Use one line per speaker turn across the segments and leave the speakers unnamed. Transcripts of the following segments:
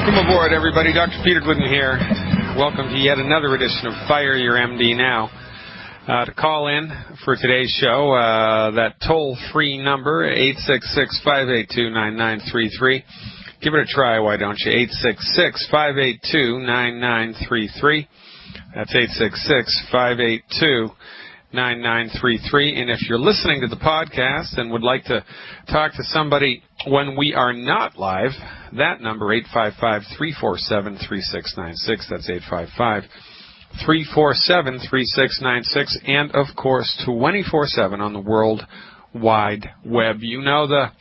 Welcome aboard, everybody. Dr. Peter Glidden here. Welcome to yet another edition of Fire Your MD Now. To call in for today's show, that toll-free number, 866-582-9933. Give it a try, why don't you? 866-582-9933. That's 866-582-9933. And if you're listening to the podcast and would like to talk to somebody when we are not live, that number, 855-347-3696. That's 855-347-3696. And, of course, 24/7 on the World Wide Web. You know the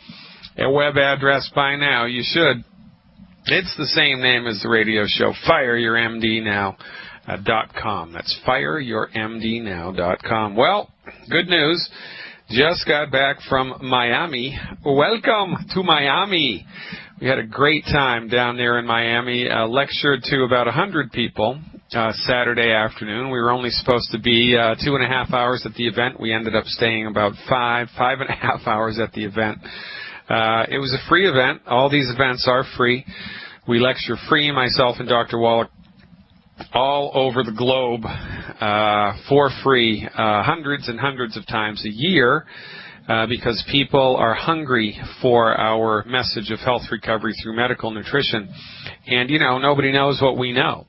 web address by now. You should. It's the same name as the radio show, FireYourMDNow.com. That's FireYourMDNow.com. Well, good news. Just got back from Miami. Welcome to Miami. We had a great time down there in Miami. Lectured to about 100 people Saturday afternoon. We were only supposed to be 2.5 hours at the event. We ended up staying about 5.5 hours at the event. It was a free event. All these events are free. We lecture free, myself and Dr. Wallach, all over the globe for free, hundreds and hundreds of times a year, because people are hungry for our message of health recovery through medical nutrition. And, you know, nobody knows what we know.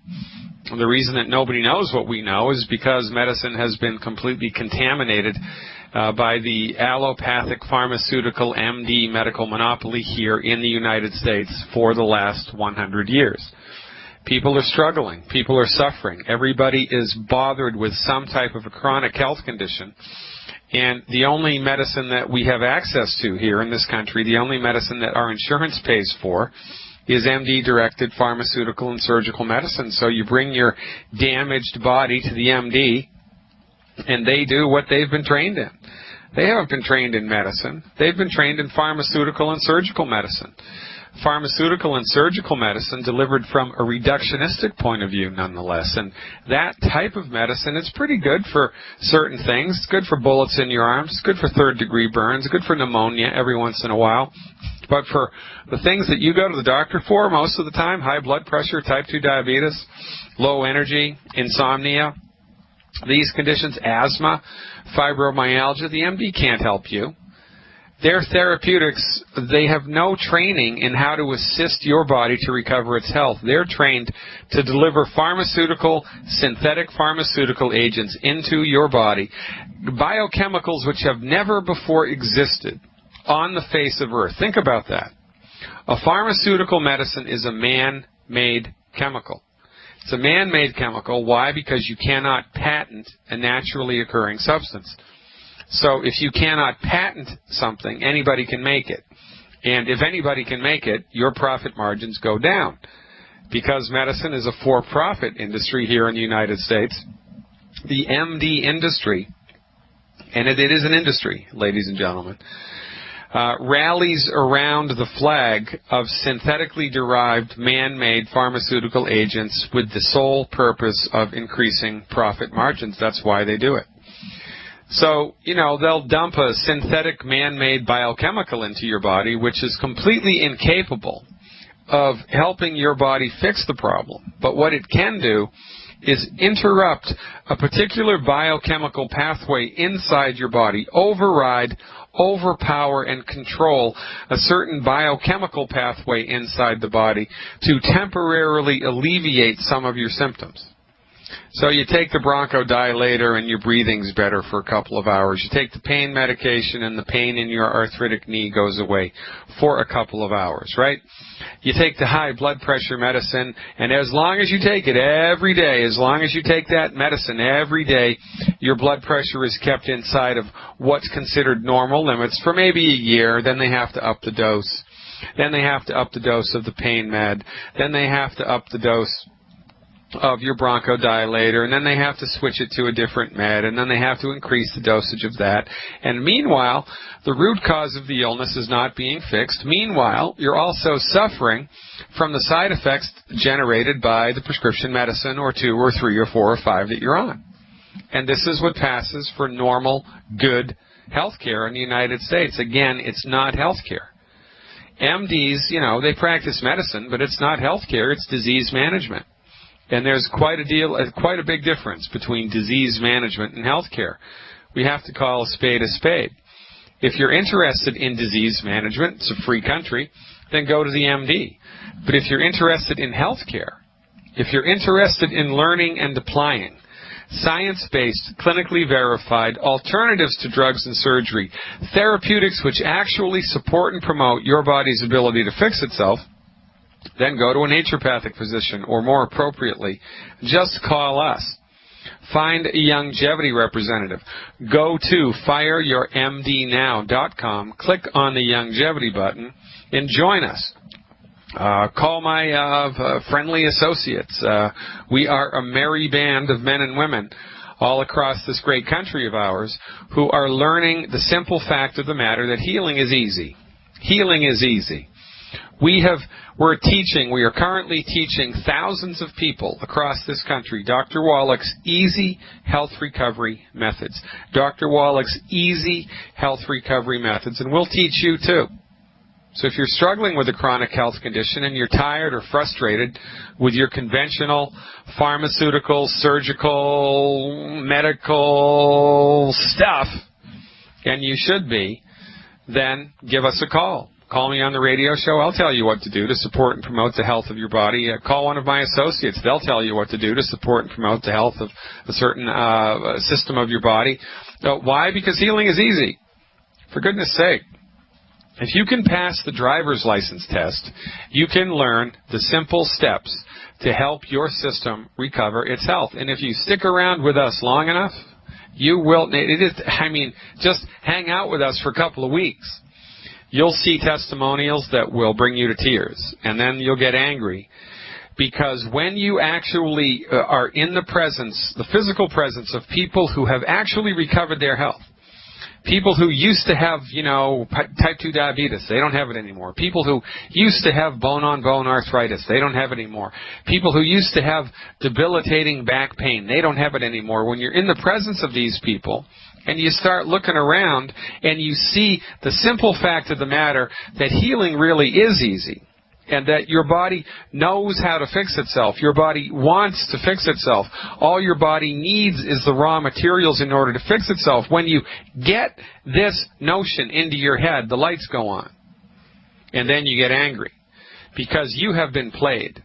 The reason that nobody knows what we know is because medicine has been completely contaminated by the allopathic pharmaceutical MD medical monopoly here in the United States for the last 100 years. People are struggling. People are suffering. Everybody is bothered with some type of a chronic health condition. And the only medicine that we have access to here in this country, the only medicine that our insurance pays for, is MD-directed pharmaceutical and surgical medicine. So you bring your damaged body to the MD, and they do what they've been trained in. They haven't been trained in medicine. They've been trained in pharmaceutical and surgical medicine. Pharmaceutical and surgical medicine delivered from a reductionistic point of view, nonetheless. And that type of medicine is pretty good for certain things. It's good for bullets in your arms. It's good for third-degree burns. It's good for pneumonia every once in a while. But for the things that you go to the doctor for most of the time, high blood pressure, type 2 diabetes, low energy, insomnia, these conditions, asthma, fibromyalgia, the MD can't help you. Their therapeutics, they have no training in how to assist your body to recover its health. They're trained to deliver synthetic pharmaceutical agents into your body, biochemicals which have never before existed on the face of Earth. Think about that. A pharmaceutical medicine is a man-made chemical. It's a man-made chemical. Why? Because you cannot patent a naturally occurring substance. So if you cannot patent something, anybody can make it. And if anybody can make it, your profit margins go down. Because medicine is a for-profit industry here in the United States, the MD industry, and it is an industry, ladies and gentlemen, rallies around the flag of synthetically derived man-made pharmaceutical agents with the sole purpose of increasing profit margins. That's why they do it. So, you know, they'll dump a synthetic man-made biochemical into your body, which is completely incapable of helping your body fix the problem. But what it can do is interrupt a particular biochemical pathway inside your body, override, overpower, and control a certain biochemical pathway inside the body to temporarily alleviate some of your symptoms. So you take the bronchodilator and your breathing's better for a couple of hours. You take the pain medication and the pain in your arthritic knee goes away for a couple of hours, right? You take the high blood pressure medicine, and as long as you take it every day, as long as you take that medicine every day, your blood pressure is kept inside of what's considered normal limits for maybe a year. Then they have to up the dose. Then they have to up the dose of the pain med. Then they have to up the dose of your bronchodilator, and then they have to switch it to a different med, and then they have to increase the dosage of that. And meanwhile, the root cause of the illness is not being fixed. Meanwhile, you're also suffering from the side effects generated by the prescription medicine or 2 or 3 or 4 or 5 that you're on. And this is what passes for normal, good health care in the United States. Again, it's not health care. MDs, they practice medicine, but it's not healthcare, it's disease management. And there's quite a big difference between disease management and healthcare. We have to call a spade a spade. If you're interested in disease management, it's a free country, then go to the MD. But if you're interested in healthcare, if you're interested in learning and applying science-based, clinically verified alternatives to drugs and surgery, therapeutics which actually support and promote your body's ability to fix itself, then go to a naturopathic physician, or more appropriately, just call us. Find a longevity representative. Go to fireyourmdnow.com, click on the longevity button, and join us. Call my friendly associates. We are a merry band of men and women all across this great country of ours who are learning the simple fact of the matter that healing is easy. Healing is easy. We are currently teaching thousands of people across this country Dr. Wallach's Easy Health Recovery Methods. Dr. Wallach's Easy Health Recovery Methods, and we'll teach you too. So if you're struggling with a chronic health condition and you're tired or frustrated with your conventional pharmaceutical, surgical, medical stuff, and you should be, then give us a call. Call me on the radio show. I'll tell you what to do to support and promote the health of your body. Call one of my associates. They'll tell you what to do to support and promote the health of a certain system of your body. Why? Because healing is easy. For goodness sake. If you can pass the driver's license test, you can learn the simple steps to help your system recover its health. And if you stick around with us long enough, you will, just hang out with us for a couple of weeks. You'll see testimonials that will bring you to tears, and then you'll get angry. Because when you actually are in the presence, the physical presence of people who have actually recovered their health, people who used to have, type 2 diabetes, they don't have it anymore. People who used to have bone-on-bone arthritis, they don't have it anymore. People who used to have debilitating back pain, they don't have it anymore. When you're in the presence of these people, and you start looking around, and you see the simple fact of the matter that healing really is easy, and that your body knows how to fix itself. Your body wants to fix itself. All your body needs is the raw materials in order to fix itself. When you get this notion into your head, the lights go on. And then you get angry. Because you have been played.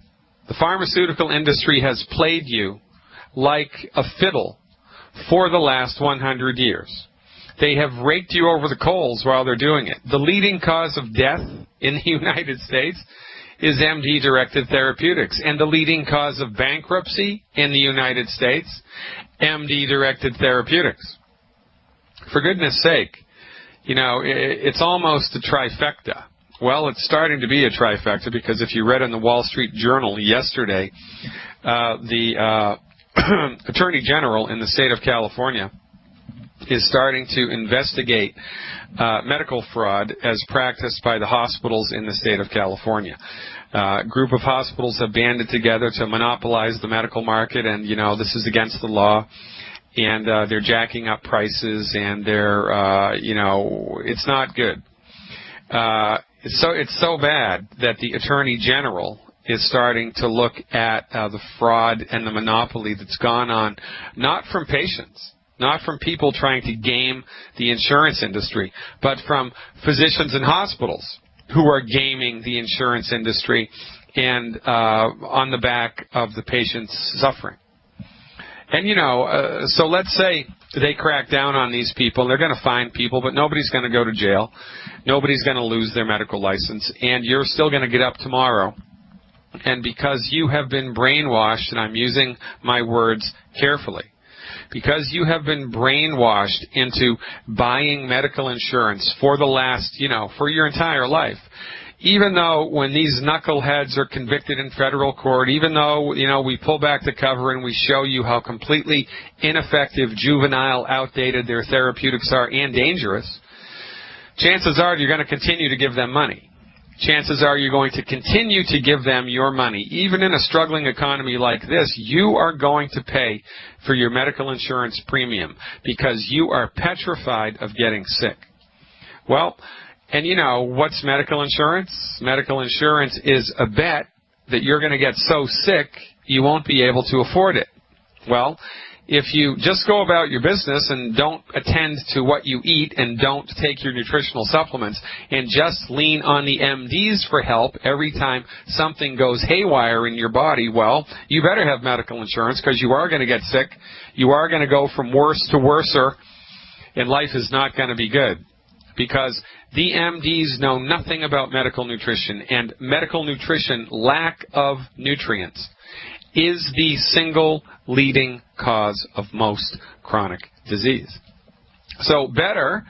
The pharmaceutical industry has played you like a fiddle for the last 100 years. They have raked you over the coals while they're doing it. The leading cause of death in the United States is MD-directed therapeutics. And the leading cause of bankruptcy in the United States, MD-directed therapeutics. For goodness sake, it's almost a trifecta. Well, it's starting to be a trifecta because if you read in the Wall Street Journal yesterday, the Attorney General in the state of California is starting to investigate medical fraud as practiced by the hospitals in the state of California. A group of hospitals have banded together to monopolize the medical market, and, this is against the law. And they're jacking up prices, and they're, it's not good. It's so bad that the Attorney General is starting to look at the fraud and the monopoly that's gone on, not from patients, not from people trying to game the insurance industry, but from physicians and hospitals who are gaming the insurance industry and on the back of the patient's suffering. And, so let's say they crack down on these people. They're going to fine people, but nobody's going to go to jail. Nobody's going to lose their medical license, and you're still going to get up tomorrow. And because you have been brainwashed, and I'm using my words carefully, because you have been brainwashed into buying medical insurance for the last, for your entire life, even though when these knuckleheads are convicted in federal court, even though, we pull back the cover and we show you how completely ineffective, juvenile, outdated their therapeutics are and dangerous, chances are you're going to continue to give them money. Chances are you're going to continue to give them your money. Even in a struggling economy like this, you are going to pay for your medical insurance premium because you are petrified of getting sick. Well, And you know, what's medical insurance? Medical insurance is a bet that you're going to get so sick you won't be able to afford it. Well, if you just go about your business and don't attend to what you eat and don't take your nutritional supplements and just lean on the MDs for help every time something goes haywire in your body, well, you better have medical insurance because you are going to get sick. You are going to go from worse to worser, and life is not going to be good because the MDs know nothing about medical nutrition, and medical nutrition, lack of nutrients, is the single leading cause of most chronic disease. So better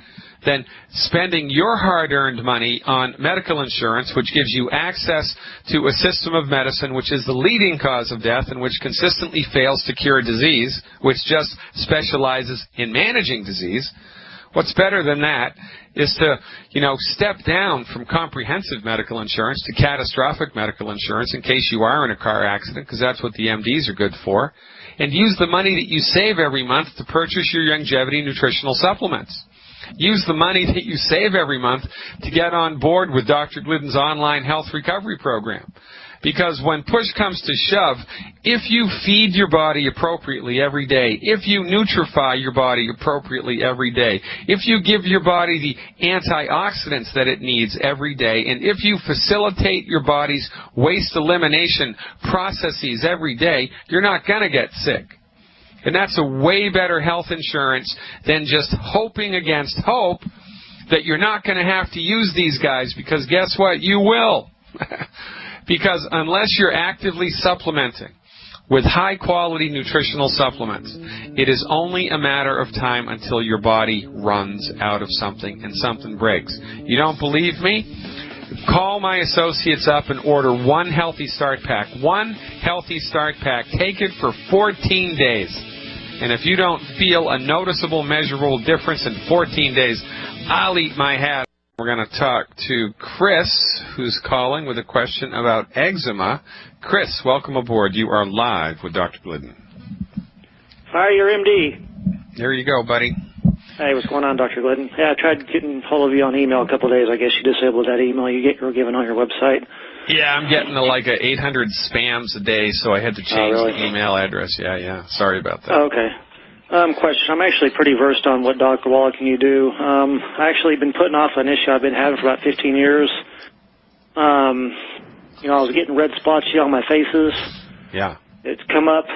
than spending your hard-earned money on medical insurance, which gives you access to a system of medicine which is the leading cause of death and which consistently fails to cure disease, which just specializes in managing disease. What's better than that is to, step down from comprehensive medical insurance to catastrophic medical insurance in case you are in a car accident, because that's what the MDs are good for, and use the money that you save every month to purchase your longevity nutritional supplements. Use the money that you save every month to get on board with Dr. Glidden's online health recovery program. Because when push comes to shove, if you feed your body appropriately every day, if you nutrify your body appropriately every day, if you give your body the antioxidants that it needs every day, and if you facilitate your body's waste elimination processes every day, you're not going to get sick. And that's a way better health insurance than just hoping against hope that you're not going to have to use these guys, because guess what? You will. Because unless you're actively supplementing with high-quality nutritional supplements, it is only a matter of time until your body runs out of something and something breaks. You don't believe me? Call my associates up and order one Healthy Start Pack. One Healthy Start Pack. Take it for 14 days. And if you don't feel a noticeable, measurable difference in 14 days, I'll eat my hat. We're going to talk to Chris, who's calling with a question about eczema. Chris, welcome aboard. You are live with Dr. Glidden.
Hi, your MD.
There you go, buddy.
Hey, what's going on, Dr. Glidden? Yeah, I tried getting hold of you on email a couple of days. I guess you disabled that email you were given on your website.
Yeah, I'm getting like 800 spams a day, so I had to change the email address. Yeah. Sorry about that.
Okay. Question. I'm actually pretty versed on what Dr. Wallach can you do. I actually been putting off an issue I've been having for about 15 years. I was getting red spots on my faces.
Yeah.
It's come up,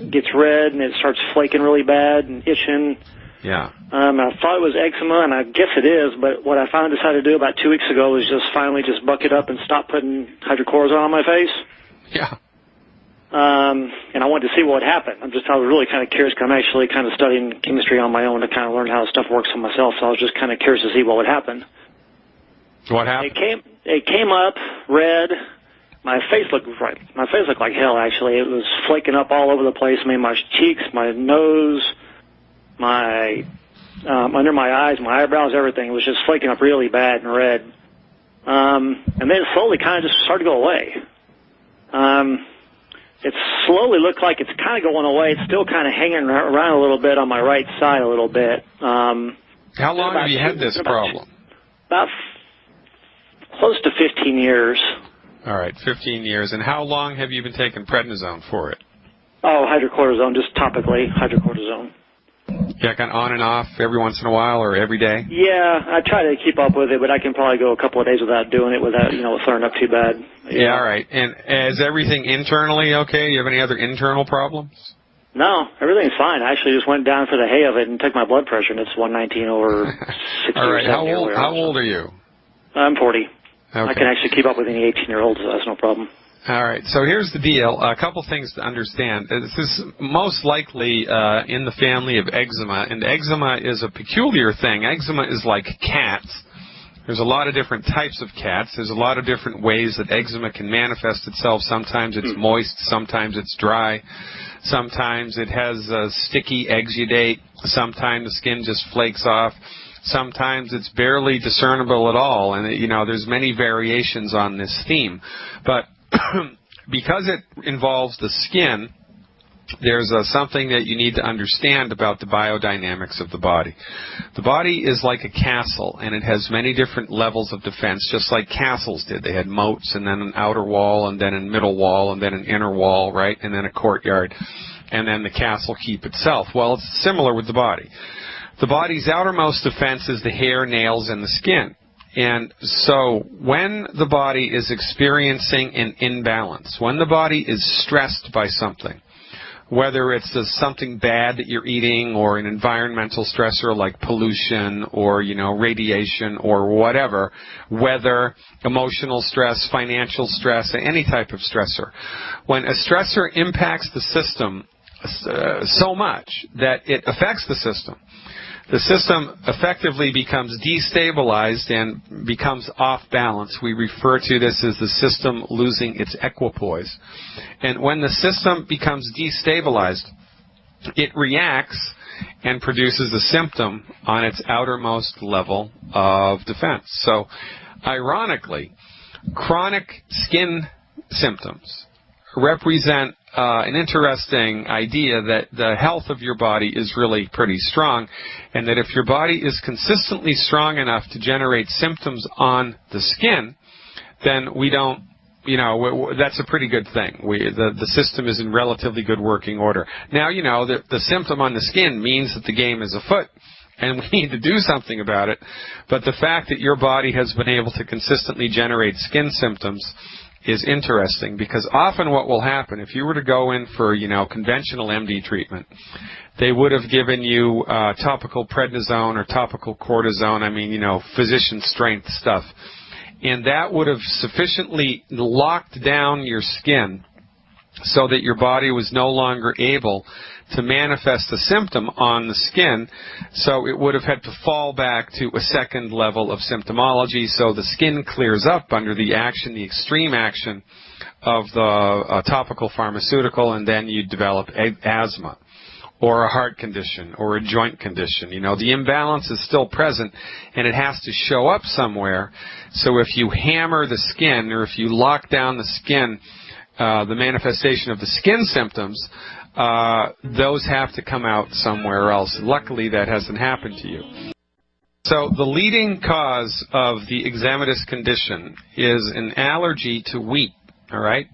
gets red, and it starts flaking really bad and itching.
Yeah.
I thought it was eczema, and I guess it is, but what I finally decided to do about 2 weeks ago was finally buck it up and stop putting hydrocortisone on my face.
Yeah.
And I wanted to see what would happen. I was really kind of curious, because I'm actually kind of studying chemistry on my own to kind of learn how stuff works for myself, so I was just kind of curious to see what would happen.
What happened?
It came up red. My face looked like hell, actually. It was flaking up all over the place. I mean, my cheeks, my nose, my under my eyes, my eyebrows, everything. It was just flaking up really bad and red. And then it slowly kind of just started to go away. It slowly looked like it's kind of going away. It's still kind of hanging around a little bit on my right side a little bit.
How long have you had this problem?
About close to 15 years.
All right, 15 years. And how long have you been taking prednisone for it?
Oh, hydrocortisone, just topically, hydrocortisone.
Yeah, kind of on and off every once in a while or every day?
Yeah, I try to keep up with it, but I can probably go a couple of days without doing it without, flaring up too bad.
Yeah, all right. And is everything internally okay? Do you have any other internal problems?
No, everything's fine. I actually just went down for the hay of it and took my blood pressure, and it's 119 over 60
all right,
or 70.
how old are you?
I'm 40.
Okay.
I can actually keep up with any 18-year-old, so that's no problem.
All right, so here's the deal. A couple things to understand. This is most likely in the family of eczema, and eczema is a peculiar thing. Eczema is like cats. There's a lot of different types of cats. There's a lot of different ways that eczema can manifest itself. Sometimes it's moist, sometimes it's dry, sometimes it has a sticky exudate, sometimes the skin just flakes off. Sometimes it's barely discernible at all, and there's many variations on this theme. But because it involves the skin, there's something that you need to understand about the biodynamics of the body. The body is like a castle, and it has many different levels of defense, just like castles did. They had moats, and then an outer wall, and then a middle wall, and then an inner wall, right, and then a courtyard, and then the castle keep itself. Well, it's similar with the body. The body's outermost defense is the hair, nails, and the skin. And so when the body is experiencing an imbalance, when the body is stressed by something, whether it's something bad that you're eating or an environmental stressor like pollution or, radiation or whatever, weather, emotional stress, financial stress, any type of stressor. When a stressor impacts the system so much that it affects the system effectively becomes destabilized and becomes off balance. We refer to this as the system losing its equipoise. And when the system becomes destabilized, it reacts and produces a symptom on its outermost level of defense. So, ironically, chronic skin symptoms represent an interesting idea that the health of your body is really pretty strong, and that if your body is consistently strong enough to generate symptoms on the skin, then we don't, that's a pretty good thing. The system is in relatively good working order. Now, the symptom on the skin means that the game is afoot, and we need to do something about it, but the fact that your body has been able to consistently generate skin symptoms is interesting, because often what will happen, if you were to go in for, conventional MD treatment, they would have given you topical prednisone or topical cortisone, physician strength stuff. And that would have sufficiently locked down your skin so that your body was no longer able to manifest a symptom on the skin, so it would have had to fall back to a second level of symptomology, so the skin clears up under the extreme action of the topical pharmaceutical, and then you develop asthma or a heart condition or a joint condition. The imbalance is still present, and it has to show up somewhere. So if you hammer the skin, or if you lock down the skin, the manifestation of the skin symptoms, those have to come out somewhere else. Luckily, that hasn't happened to you. So the leading cause of the eczematous condition is an allergy to wheat, all right?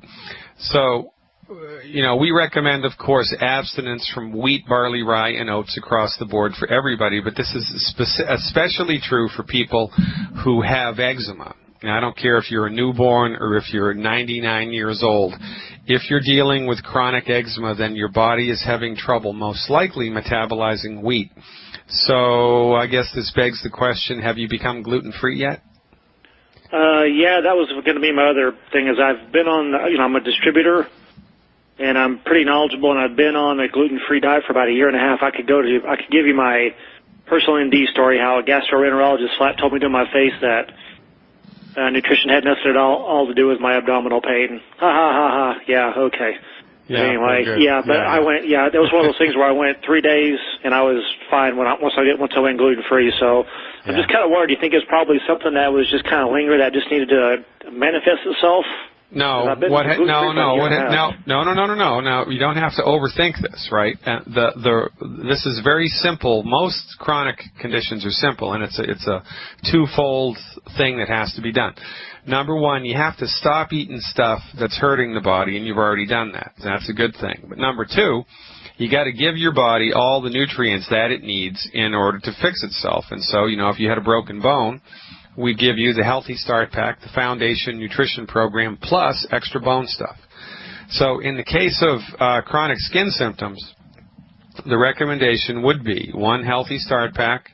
So, we recommend, of course, abstinence from wheat, barley, rye, and oats across the board for everybody, but this is especially true for people who have eczema. Now, I don't care if you're a newborn or if you're 99 years old. If you're dealing with chronic eczema, then your body is having trouble, most likely metabolizing wheat. So I guess this begs the question, have you become gluten-free yet?
Yeah, that was going to be my other thing, is I've been on, I'm a distributor, and I'm pretty knowledgeable, and I've been on a gluten-free diet for about a year and a half. I could give you my personal ND story, how a gastroenterologist flat told me to my face that nutrition had nothing at all to do with my abdominal pain. Ha ha ha ha. Yeah, okay.
Yeah,
anyway, I went. Yeah, that was one of those things where I went 3 days and I was fine once I went gluten free. So I'm just kind of worried. Do you think it's probably something that was just kind of lingering, that just needed to manifest itself?
No, no. You don't have to overthink this, right? This is very simple. Most chronic conditions are simple, and it's a twofold thing that has to be done. Number one, you have to stop eating stuff that's hurting the body, and you've already done that. That's a good thing. But number two, you got to give your body all the nutrients that it needs in order to fix itself. And so, if you had a broken bone, we give you the Healthy Start Pack, the Foundation Nutrition Program, plus extra bone stuff. So in the case of chronic skin symptoms, the recommendation would be 1 Healthy Start Pack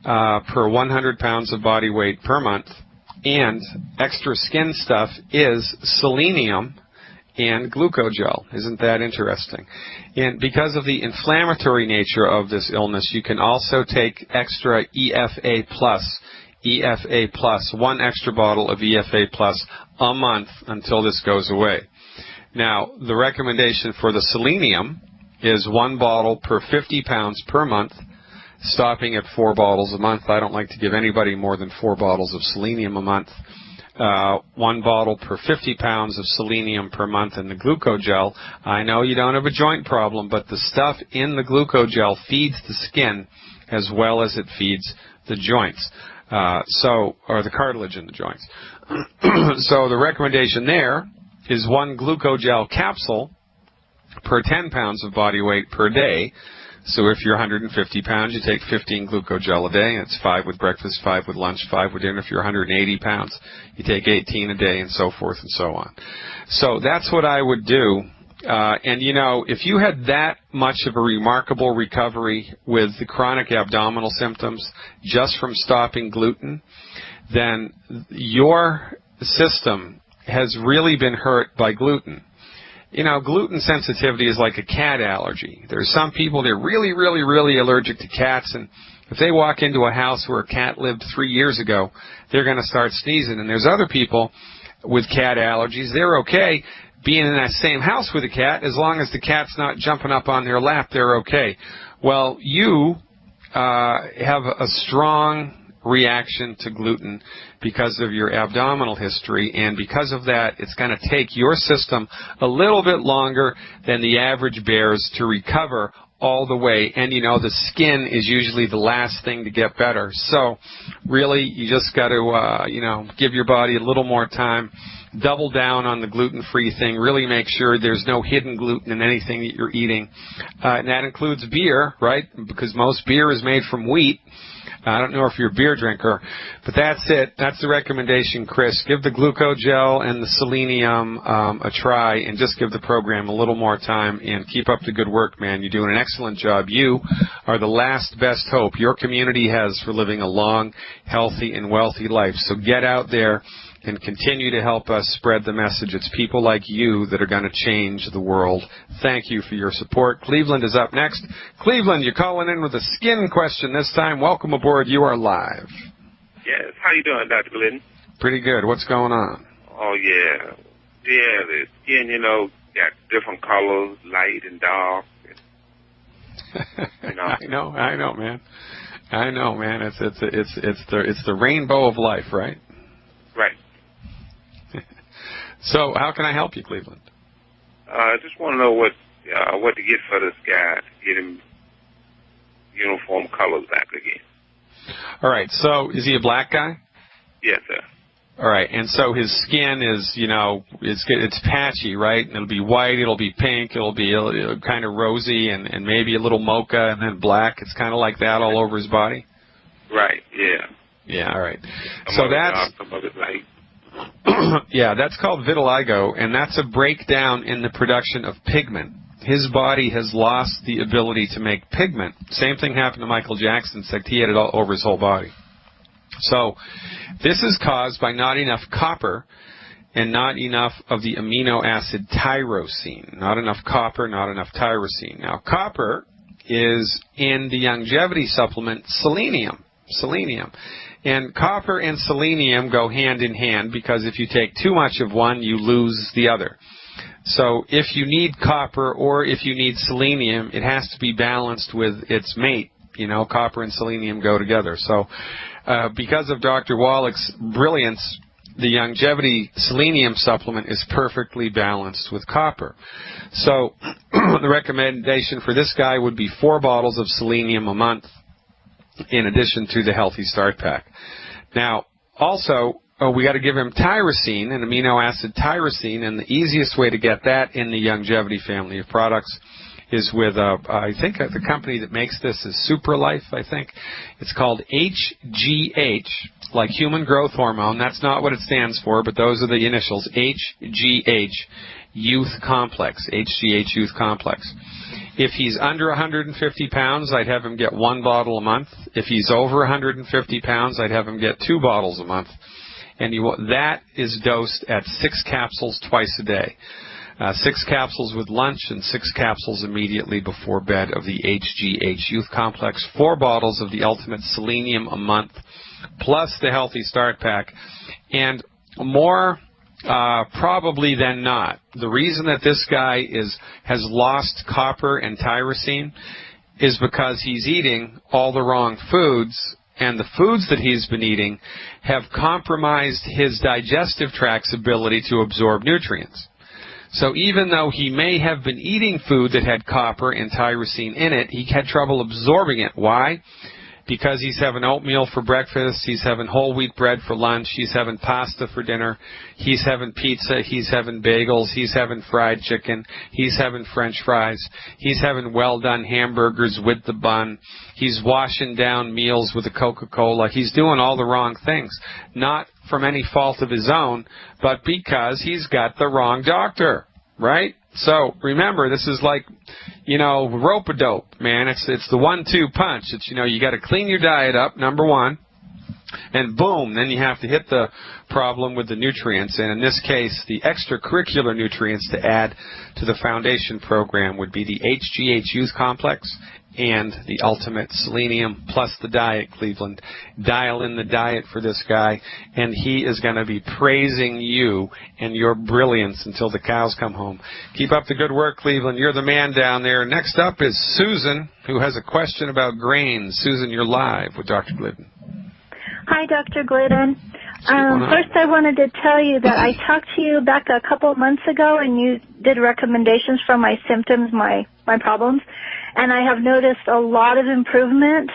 per 100 pounds of body weight per month, and extra skin stuff is selenium and glucogel. Isn't that interesting? And because of the inflammatory nature of this illness, you can also take extra EFA plus, 1 extra bottle of EFA plus a month until this goes away. Now, the recommendation for the selenium is 1 bottle per 50 pounds per month, stopping at 4 bottles a month. I don't like to give anybody more than 4 bottles of selenium a month. 1 bottle per 50 pounds of selenium per month in the glucogel. I know you don't have a joint problem, but the stuff in the glucogel feeds the skin as well as it feeds the joints, or the cartilage in the joints. So the recommendation there is 1 glucogel capsule per 10 pounds of body weight per day. So if you're 150 pounds, you take 15 glucogel a day, and it's 5 with breakfast, 5 with lunch, 5 with dinner. If you're 180 pounds, you take 18 a day, and so forth and so on. So that's what I would do. And, you know, if you had that much of a remarkable recovery with the chronic abdominal symptoms just from stopping gluten, then your system has really been hurt by gluten. You know, gluten sensitivity is like a cat allergy. There's some people, they're really, really, really allergic to cats, and if they walk into a house where a cat lived 3 years ago, they're going to start sneezing. And there's other people with cat allergies. They're okay being in that same house with a cat as long as the cat's not jumping up on their lap. They're okay. Well, you have a strong reaction to gluten because of your abdominal history, and because of that, it's going to take your system a little bit longer than the average bear's to recover all the way. And, you know, the skin is usually the last thing to get better. So, really, you just got to, you know, give your body a little more time. Double down on the gluten-free thing. Really make sure there's no hidden gluten in anything that you're eating. And that includes beer, right? Because most beer is made from wheat. I don't know if you're a beer drinker, but that's it. That's the recommendation, Chris. Give the glucogel and the selenium a try, and just give the program a little more time, and keep up the good work, man. You're doing an excellent job. You are the last best hope your community has for living a long, healthy, and wealthy life. So get out there and continue to help us spread the message. It's people like you that are going to change the world. Thank you for your support. Cleveland is up next. Cleveland, you're calling in with a skin question this time. Welcome aboard. You are live.
Yes. How you doing, Dr. Glidden?
Pretty good. What's going on?
Oh, yeah. Yeah, the skin, you know, got different colors, light and dark. You know.
I know, man. I know, man. It's the rainbow of life, right?
Right.
So, how can I help you, Cleveland?
I just want to know what to get for this guy to get him uniform colors back again.
All right. So, is he a black guy?
Yes, sir.
All right. And so his skin is, you know, it's patchy, right? And it'll be white, it'll be pink, it'll be kind of rosy, and maybe a little mocha, and then black. It's kind of like that all over his body.
Right. Yeah.
Yeah. All right.
Some of it light.
Yeah, that's called vitiligo, and that's a breakdown in the production of pigment. His body has lost the ability to make pigment. Same thing happened to Michael Jackson, except he had it all over his whole body. So this is caused by not enough copper and not enough of the amino acid tyrosine. Not enough copper, not enough tyrosine. Now, copper is in the longevity supplement selenium. And copper and selenium go hand in hand, because if you take too much of one, you lose the other. So if you need copper or if you need selenium, it has to be balanced with its mate. You know, copper and selenium go together. So because of Dr. Wallach's brilliance, the longevity selenium supplement is perfectly balanced with copper. So the recommendation for this guy would be 4 bottles of selenium a month, in addition to the Healthy Start Pack. Now, also, we got to give him tyrosine, an amino acid tyrosine, and the easiest way to get that in the longevity family of products is with, I think the company that makes this is SuperLife, I think. It's called HGH, like human growth hormone. That's not what it stands for, but those are the initials, HGH Youth Complex, HGH Youth Complex. If he's under 150 pounds, I'd have him get 1 bottle a month. If he's over 150 pounds, I'd have him get 2 bottles a month. And that is dosed at 6 capsules twice a day. 6 capsules with lunch and 6 capsules immediately before bed of the HGH Youth Complex. 4 bottles of the Ultimate Selenium a month, plus the Healthy Start Pack. And more probably than not, the reason that this guy has lost copper and tyrosine is because he's eating all the wrong foods and the foods that he's been eating have compromised his digestive tract's ability to absorb nutrients. So even though he may have been eating food that had copper and tyrosine in it, he had trouble absorbing it. Why? Because he's having oatmeal for breakfast, he's having whole wheat bread for lunch, he's having pasta for dinner, he's having pizza, he's having bagels, he's having fried chicken, he's having French fries, he's having well-done hamburgers with the bun, he's washing down meals with a Coca-Cola, he's doing all the wrong things. Not from any fault of his own, but because he's got the wrong doctor, right? So remember, this is like, rope-a-dope, man. It's the 1-2 punch. It's, you got to clean your diet up, number one, and boom, then you have to hit the problem with the nutrients. And in this case, the extracurricular nutrients to add to the foundation program would be the HGH Youth Complex and the ultimate selenium plus the diet, Cleveland. Dial in the diet for this guy, and he is going to be praising you and your brilliance until the cows come home. Keep up the good work, Cleveland. You're the man down there. Next up is Susan, who has a question about grains. Susan, you're live with Dr. Glidden.
Hi, Dr. Glidden. First, I wanted to tell you that I talked to you back a couple of months ago, and you did recommendations for my symptoms, my problems, and I have noticed a lot of improvement,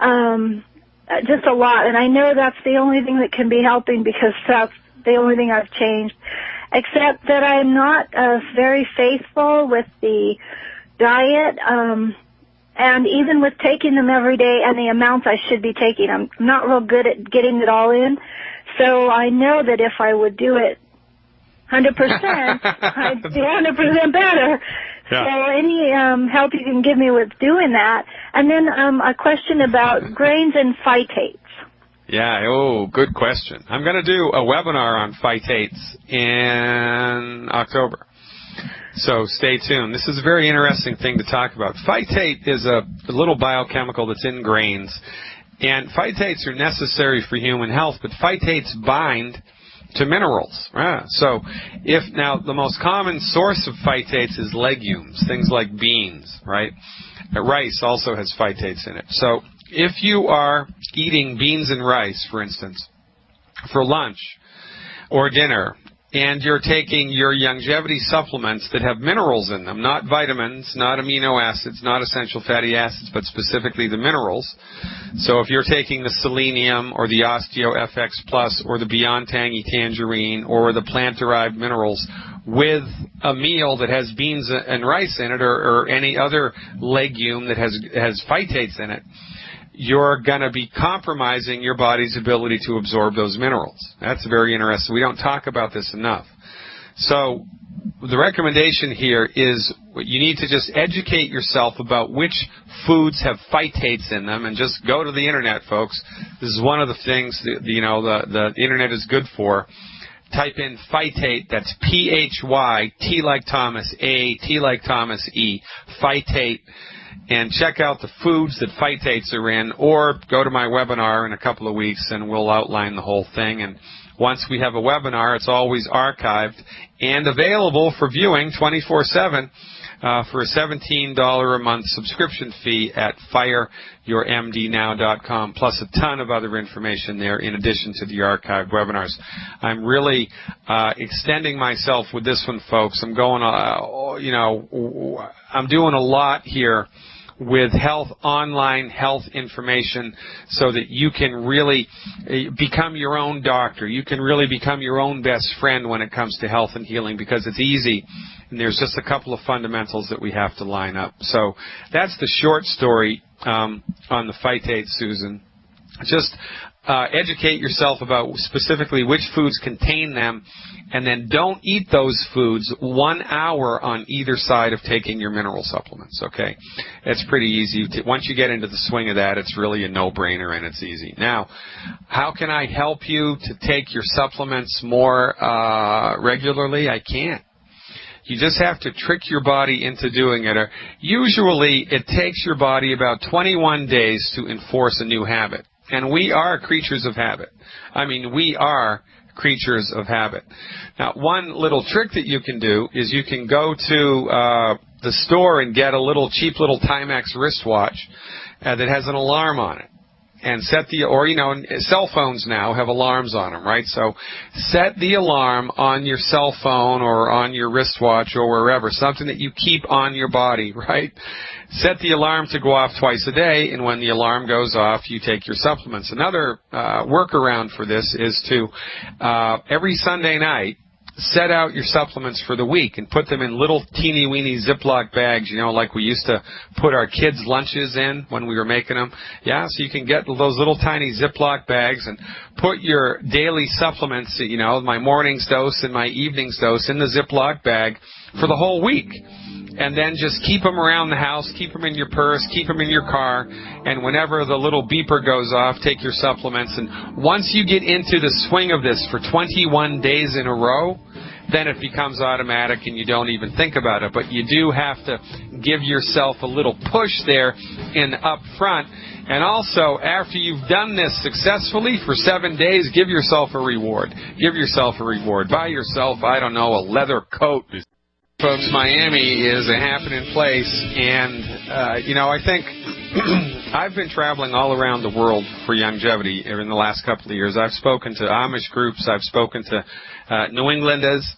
just a lot. And I know that's the only thing that can be helping because that's the only thing I've changed, except that I'm not very faithful with the diet. And even with taking them every day and the amounts I should be taking, I'm not real good at getting it all in. So I know that if I would do it 100%, I'd be 100% better. Yeah. So any help you can give me with doing that. And then a question about grains and phytates.
Yeah, good question. I'm going to do a webinar on phytates in October. So stay tuned. This is a very interesting thing to talk about. Phytate is a little biochemical that's in grains, and phytates are necessary for human health, but phytates bind to minerals. So now the most common source of phytates is legumes, things like beans, right? Rice also has phytates in it. So if you are eating beans and rice, for instance, for lunch or dinner, and you're taking your longevity supplements that have minerals in them, not vitamins, not amino acids, not essential fatty acids, but specifically the minerals. So if you're taking the selenium or the Osteo FX Plus or the Beyond Tangy Tangerine or the plant-derived minerals with a meal that has beans and rice in it or any other legume that has phytates in it, you're going to be compromising your body's ability to absorb those minerals. That's very interesting. We don't talk about this enough. So the recommendation here is you need to just educate yourself about which foods have phytates in them, and just go to the internet, folks. This is one of the things that, the internet is good for. Type in phytate, that's P-H-Y, T like Thomas, A, T like Thomas, E, phytate, and check out the foods that phytates are in, or go to my webinar in a couple of weeks and we'll outline the whole thing. And once we have a webinar, it's always archived and available for viewing 24/7 for a $17 a month subscription fee at fireyourmdnow.com, plus a ton of other information there in addition to the archived webinars. I'm really extending myself with this one, folks. I'm going, I'm doing a lot here with online health information so that you can really become your own doctor. You can really become your own best friend when it comes to health and healing, because it's easy, and there's just a couple of fundamentals that we have to line up. So that's the short story on the phytates, Susan. Just educate yourself about specifically which foods contain them, and then don't eat those foods 1 hour on either side of taking your mineral supplements, okay? It's pretty easy. Once you get into the swing of that, it's really a no-brainer and it's easy. Now, how can I help you to take your supplements more regularly? I can't. You just have to trick your body into doing it. Usually, it takes your body about 21 days to enforce a new habit. And we are creatures of habit. We are creatures of habit. Now, one little trick that you can do is you can go to the store and get a cheap little Timex wristwatch that has an alarm on it. and set the, or, you know, cell phones now have alarms on them, right? So set the alarm on your cell phone or on your wristwatch or wherever, something that you keep on your body, right? Set the alarm to go off twice a day, and when the alarm goes off, you take your supplements. Another workaround for this is to, every Sunday night, set out your supplements for the week and put them in little teeny-weeny Ziploc bags, you know, like we used to put our kids' lunches in when we were making them. Yeah, so you can get those little tiny Ziploc bags and put your daily supplements, you know, my morning's dose and my evening's dose in the Ziploc bag for the whole week. And then just keep them around the house, keep them in your purse, keep them in your car, and whenever the little beeper goes off, take your supplements. And once you get into the swing of this for 21 days in a row, then it becomes automatic and you don't even think about it. But you do have to give yourself a little push there in up front. And also, after you've done this successfully for 7 days, give yourself a reward. Give yourself a reward. Buy yourself, I don't know, a leather coat. Folks, Miami is a happening place, and, you know, I think I've been traveling all around the world for longevity in the last couple of years. I've spoken to Amish groups. I've spoken to New Englanders.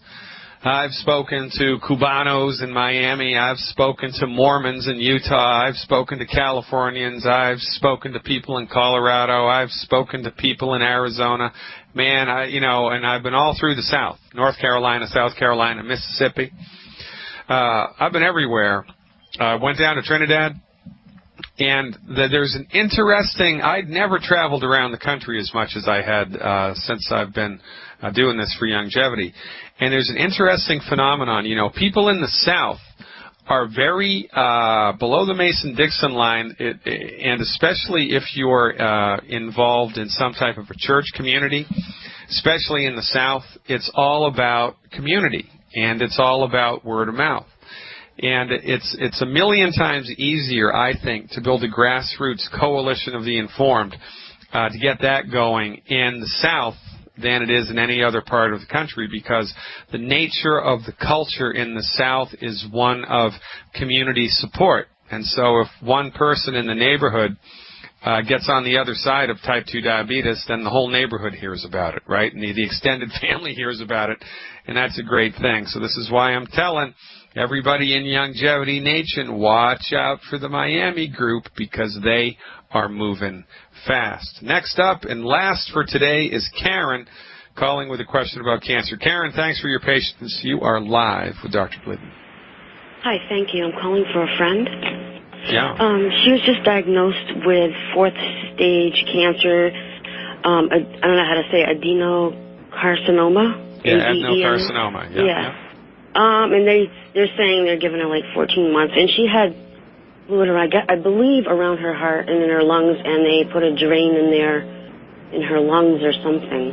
I've spoken to Cubanos in Miami. I've spoken to Mormons in Utah. I've spoken to Californians. I've spoken to people in Colorado. I've spoken to people in Arizona. Man, you know, and I've been all through the South, North Carolina, South Carolina, Mississippi. I've been everywhere. Went down to Trinidad, and there's an interesting, I'd never traveled around the country as much as I had since I've been doing this for longevity. And there's an interesting phenomenon. You know, people in the South are very below the Mason-Dixon line, and especially if you're involved in some type of a church community, especially in the South, it's all about community, and it's all about word of mouth. And it's a million times easier, I think, to build a grassroots coalition of the informed, to get that going in the South than it is in any other part of the country, because the nature of the culture in the South is one of community support. And so if one person in the neighborhood gets on the other side of type 2 diabetes, then the whole neighborhood hears about it, right? And the extended family hears about it, and that's a great thing. So this is why I'm telling everybody in Longevity Nation, watch out for the Miami group, because they are moving fast. Next up and last for today is Karen, calling with a question about cancer. Karen, thanks for your patience. You are live with Dr. Glidden.
Hi, thank you. I'm calling for a friend.
Yeah.
She was just diagnosed with 4th stage cancer. I don't know how to say it, adenocarcinoma.
Yeah, adenocarcinoma. Yeah.
And they're saying they're giving her like 14 months, and she had fluid, I believe, around her heart and in her lungs, and they put a drain in there in her lungs or something.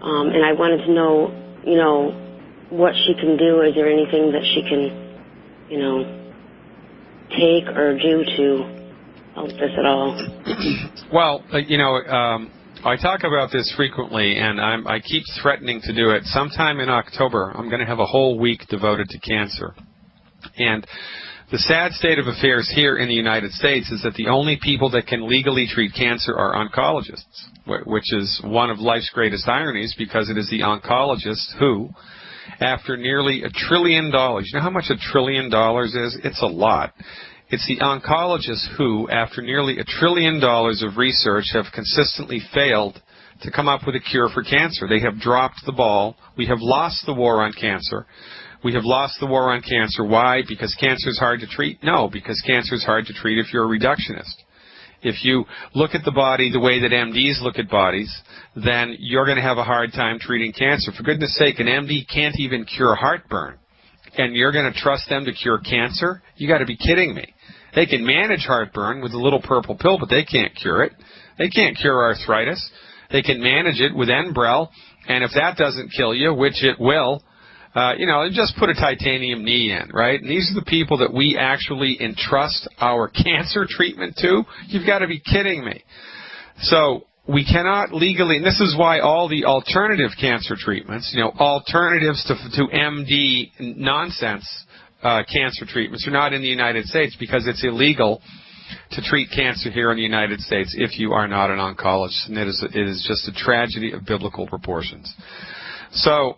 And I wanted to know, you know, what she can do. Is there anything that she can, you know, take or do to help this at all?
Well, you know, I talk about this frequently, and I keep threatening to do it. Sometime in October, I'm going to have a whole week devoted to cancer. And the sad state of affairs here in the United States is that the only people that can legally treat cancer are oncologists, which is one of life's greatest ironies, because it is the oncologists who, after nearly $1 trillion, you know how much $1 trillion is? It's a lot. It's the oncologists who, after nearly $1 trillion of research, have consistently failed to come up with a cure for cancer. They have dropped the ball. We have lost the war on cancer. We have lost the war on cancer. Why? Because cancer is hard to treat? No, because cancer is hard to treat if you're a reductionist. If you look at the body the way that MDs look at bodies, then you're going to have a hard time treating cancer. For goodness sake, an MD can't even cure heartburn, and you're going to trust them to cure cancer? You got to be kidding me. They can manage heartburn with a little purple pill, but they can't cure it. They can't cure arthritis. They can manage it with Enbrel, and if that doesn't kill you, which it will, you know, just put a titanium knee in, right? And these are the people that we actually entrust our cancer treatment to. You've got to be kidding me. So we cannot legally, and this is why all the alternative cancer treatments, you know, alternatives to MD nonsense cancer treatments are not in the United States, because it's illegal to treat cancer here in the United States if you are not an oncologist. And it is just a tragedy of biblical proportions. So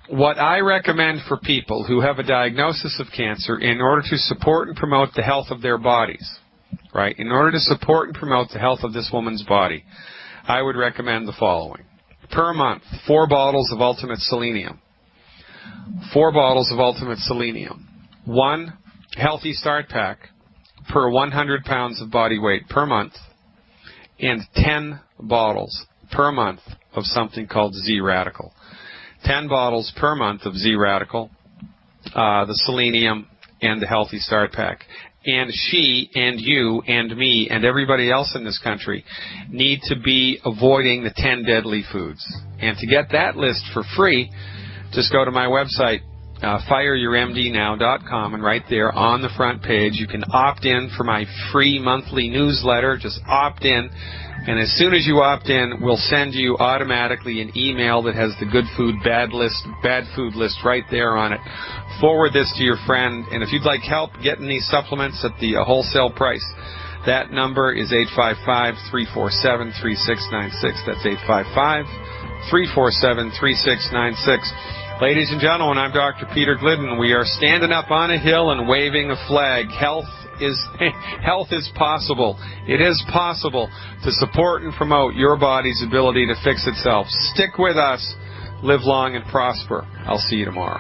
what I recommend for people who have a diagnosis of cancer in order to support and promote the health of their bodies, right, in order to support and promote the health of this woman's body, I would recommend the following. Per month, 4 bottles of Ultimate Selenium. 4 bottles of Ultimate Selenium. 1 Healthy Start Pack per 100 pounds of body weight per month. And 10 bottles per month of something called Z-Radical. 10 bottles per month of Z-Radical, the Selenium, and the Healthy Start Pack. And she and you and me and everybody else in this country need to be avoiding the 10 deadly foods. And to get that list for free, just go to my website, fireyourmdnow.com, and right there on the front page you can opt in for my free monthly newsletter. Just opt in, and as soon as you opt in, we'll send you automatically an email that has the good food, bad food list right there on it. Forward this to your friend, and if you'd like help getting these supplements at the wholesale price, that number is 855-347-3696. That's 855-347-3696. Ladies and gentlemen, I'm Dr. Peter Glidden. We are standing up on a hill and waving a flag. Health is possible. It is possible to support and promote your body's ability to fix itself. Stick with us. Live long and prosper. I'll see you tomorrow.